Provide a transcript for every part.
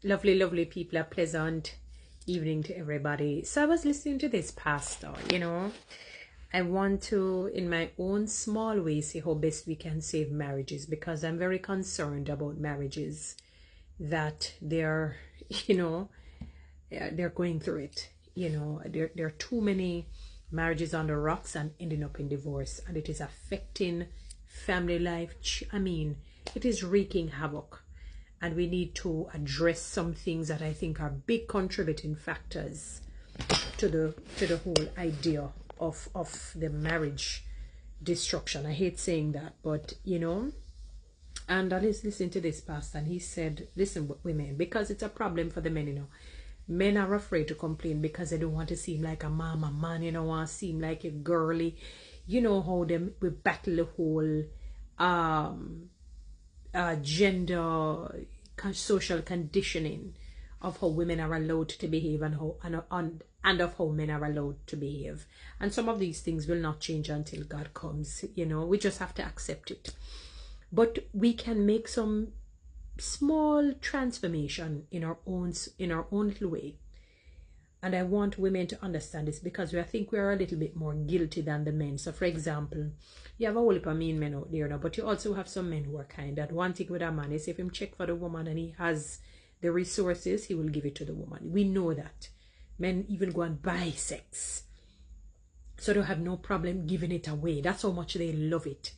Lovely, lovely people. A pleasant evening to everybody. So I was listening to this pastor, I want to, in my own small way, see how best we can save marriages, because I'm very concerned about marriages that they're, they're going through it. There are too many marriages on the rocks and ending up in divorce, and it is affecting family life. It is wreaking havoc. And we need to address some things that I think are big contributing factors to the whole idea of the marriage destruction. I hate saying that, but and I was listening to this pastor, and he said, listen, women, because it's a problem for the men, men are afraid to complain because they don't want to seem like a mama man, want to seem like a girly. You know how we battle the whole gender social conditioning of how women are allowed to behave and of how men are allowed to behave, and some of these things will not change until God comes. We just have to accept it, but we can make some small transformation in our own little way. And I want women to understand this, because I think we are a little bit more guilty than the men. So, for example, you have a whole heap of mean men out there now, but you also have some men who are kind. That one thing with a man is, if him check for the woman and he has the resources, he will give it to the woman. We know that. Men even go and buy sex, so they have no problem giving it away. That's how much they love it.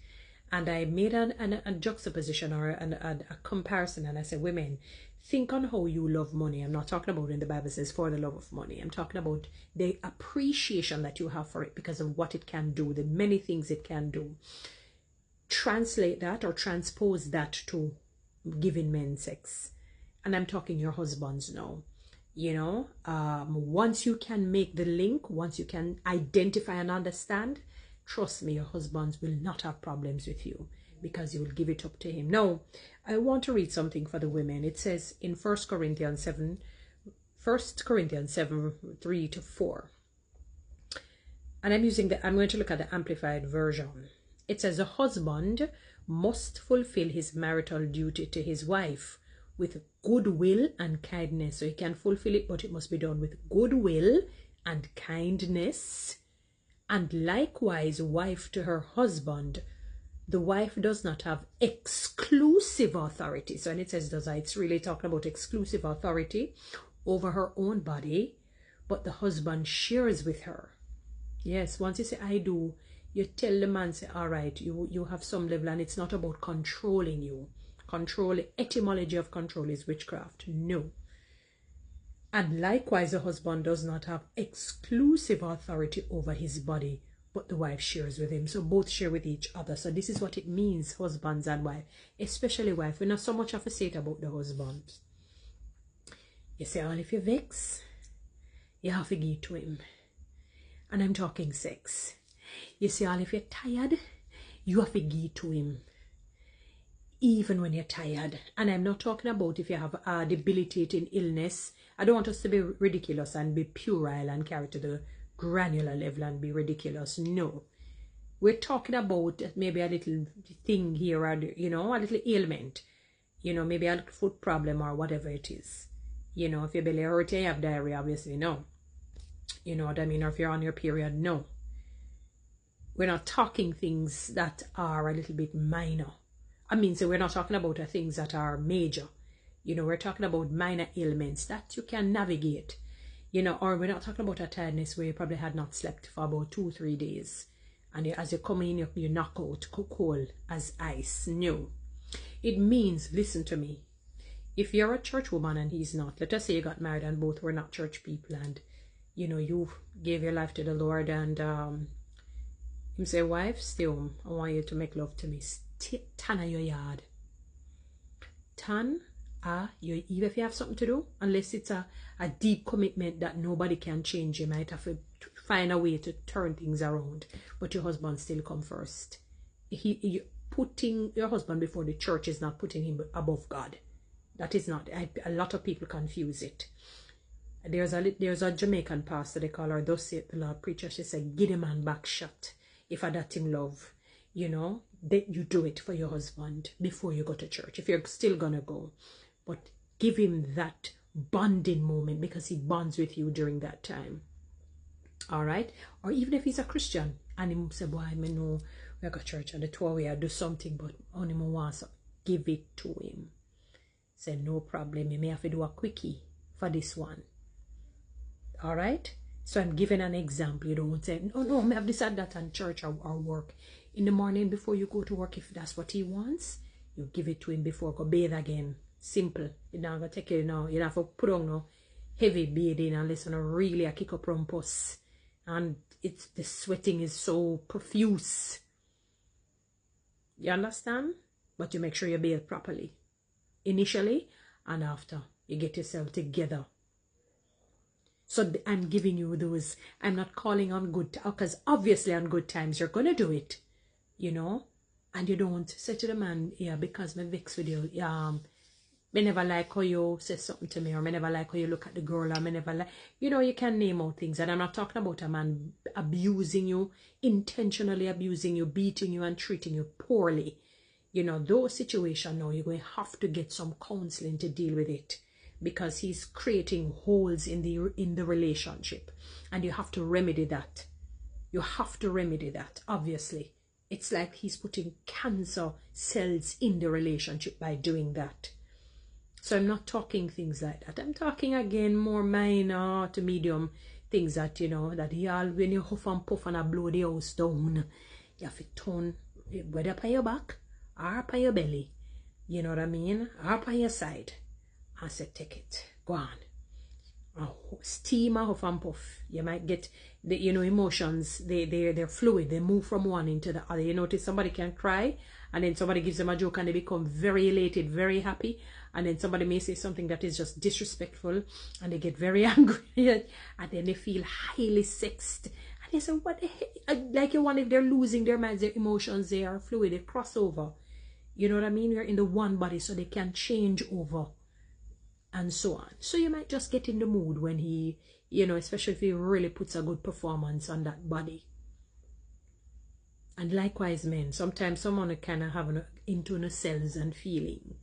And I made a juxtaposition or a comparison, and I said, women, think on how you love money. I'm not talking about in the Bible says for the love of money. I'm talking about the appreciation that you have for it because of what it can do, the many things it can do. Translate that or transpose that to giving men sex. And I'm talking your husbands now. Once you can make the link, once you can identify and understand, trust me, your husbands will not have problems with you, because you will give it up to him. Now, I want to read something for the women. It says in 1 Corinthians 7, 3-4. And I'm going to look at the Amplified Version. It says, a husband must fulfill his marital duty to his wife with goodwill and kindness. So he can fulfill it, but it must be done with goodwill and kindness. And likewise, wife to her husband. The wife does not have exclusive authority. So when it says it's really talking about exclusive authority over her own body, but the husband shares with her. Yes, once you say I do, you tell the man, say, all right, you have some level, and it's not about controlling you. Control, etymology of control is witchcraft. No. And likewise, the husband does not have exclusive authority over his body, but the wife shares with him. So both share with each other. So this is what it means, husbands and wife, especially wife. We not so much have to say it about the husband. You say, all if you vex, you have to give it to him. And I'm talking sex. You say, all if you're tired, you have to give it to him. Even when you're tired. And I'm not talking about if you have a debilitating illness. I don't want us to be ridiculous and be puerile and carry to the granular level and be ridiculous. No. We're talking about maybe a little thing here, or, a little ailment. Maybe a foot problem or whatever it is. If your belly hurts, you have diarrhea, obviously, no. You know what I mean? Or if you're on your period, no. We're not talking things that are a little bit minor. So we're not talking about things that are major. We're talking about minor ailments that you can navigate. Or we're not talking about a tiredness where you probably had not slept for about 2-3 days. And as you come in, you knock out cold as ice. No. It means, listen to me, if you're a church woman and he's not, let us say you got married and both were not church people, and, you gave your life to the Lord, and him say, wife, stay home. I want you to make love to me. Tan your yard. Tan even if you have something to do, unless it's a deep commitment that nobody can change, you might have to find a way to turn things around, but your husband still come first. Putting your husband before the church is not putting him above God. That is not. A lot of people confuse it. There's a Jamaican pastor, they call her, thus saith the Lord preacher. She said, give the man back shot if I that him love. That you do it for your husband before you go to church, if you're still gonna go. But give him that bonding moment, because he bonds with you during that time. All right? Or even if he's a Christian and he say, boy, I know we go to church and the 2 way I do something, but only more wants, give it to him. Say, no problem, you may have to do a quickie for this one. All right? So I'm giving an example. You don't say, no, I have this and that in church or work. In the morning before you go to work, if that's what he wants, you give it to him before go bathe again. Simple. You don't have to take it now. You don't have to put on no heavy bathing unless you really a kick up rumpus. And the sweating is so profuse. You understand? But you make sure you bathe properly. Initially and after. You get yourself together. So I'm giving you those. I'm not calling on good, because obviously on good times you're going to do it, you know. And you don't say to the man, yeah, because me vex with you. Me never like how you say something to me, or me never like how you look at the girl, or me never like, you know, you can name out things. And I'm not talking about a man abusing you, intentionally abusing you, beating you and treating you poorly. You know, those situations now, you're going to have to get some counseling to deal with it. Because he's creating holes in the relationship, and you have to remedy that. You have to remedy that. Obviously, it's like he's putting cancer cells in the relationship by doing that. So I'm not talking things like that. I'm talking again more minor to medium things that, you know, that when you huff and puff and blow the house down, you have to turn whether up on your back or up on your belly. You know what I mean? Or up on your side. I said, take it, go on. Steam or huff and puff. You might get the, you know, emotions. They're fluid. They move from one into the other. You notice somebody can cry, and then somebody gives them a joke and they become very elated, very happy. And then somebody may say something that is just disrespectful, and they get very angry, and then they feel highly sexed. And they say, what the heck? Like you wonder if they're losing their minds, their emotions, they are fluid, they cross over. You know what I mean? We're in the one body, so they can change over. And so on. So you might just get in the mood when he, you know, especially if he really puts a good performance on that body. And likewise, men, sometimes someone kind of have an internal cells and feeling.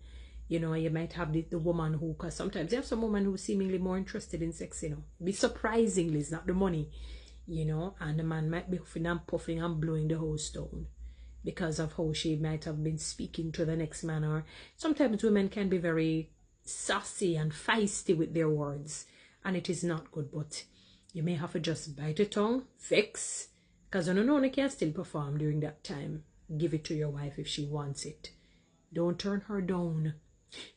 You know, you might have the woman who, because sometimes you have some woman who's seemingly more interested in sex, you know. Be surprisingly, it's not the money, you know, and the man might be huffing and puffing and blowing the house down because of how she might have been speaking to the next man. Or sometimes women can be very sassy and feisty with their words, and it is not good. But you may have to just bite your tongue, fix, because you can still perform during that time. Give it to your wife if she wants it. Don't turn her down.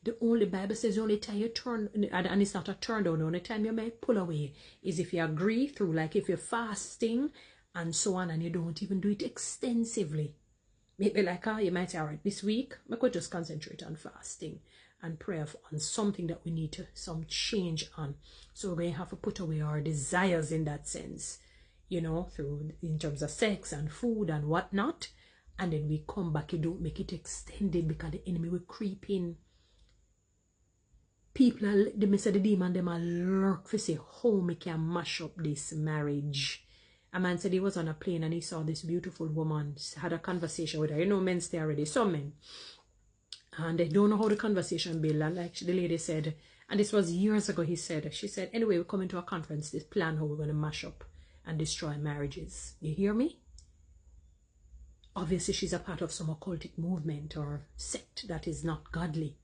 The only Bible says the only time you turn, and it's not a turn down, the only time you might pull away is if you agree through, like if you're fasting and so on, and you don't even do it extensively. Maybe like you might say, all right, this week I could just concentrate on fasting and pray on something that we need to some change on. So we're going to have to put away our desires in that sense, you know, through in terms of sex and food and whatnot. And then we come back. You don't make it extended because the enemy will creep in. People, they say the demon, them are lurk for say how we can mash up this marriage. A man said he was on a plane and he saw this beautiful woman, had a conversation with her. You know, men stay already, some men. And they don't know how the conversation build. And like the lady said, and this was years ago, she said, anyway, we're coming to a conference, this plan how we're going to mash up and destroy marriages. You hear me? Obviously, she's a part of some occultic movement or sect that is not godly.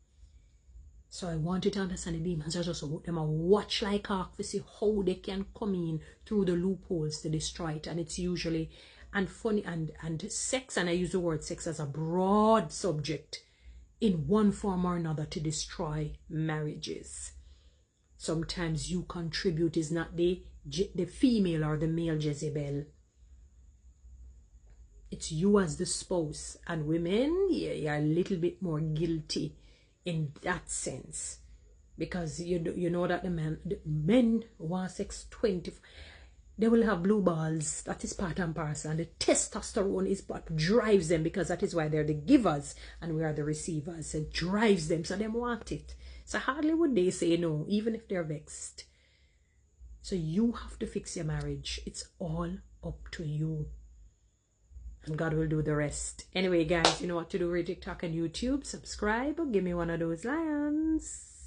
So I want you to understand the demons are just about them and watch like hawk to see how they can come in through the loopholes to destroy it. And it's usually, and funny, and sex, and I use the word sex as a broad subject, in one form or another to destroy marriages. Sometimes you contribute, is not the female or the male Jezebel. It's you as the spouse. And women, yeah, you're a little bit more guilty in that sense. Because you know that the men want sex 20. They will have blue balls. That is part and parcel. And the testosterone is what drives them, because that is why they're the givers and we are the receivers. It drives them, so they want it. So hardly would they say no, even if they're vexed. So you have to fix your marriage. It's all up to you. And God will do the rest. Anyway, guys, you know what to do. Read TikTok and YouTube. Subscribe. Give me one of those lions.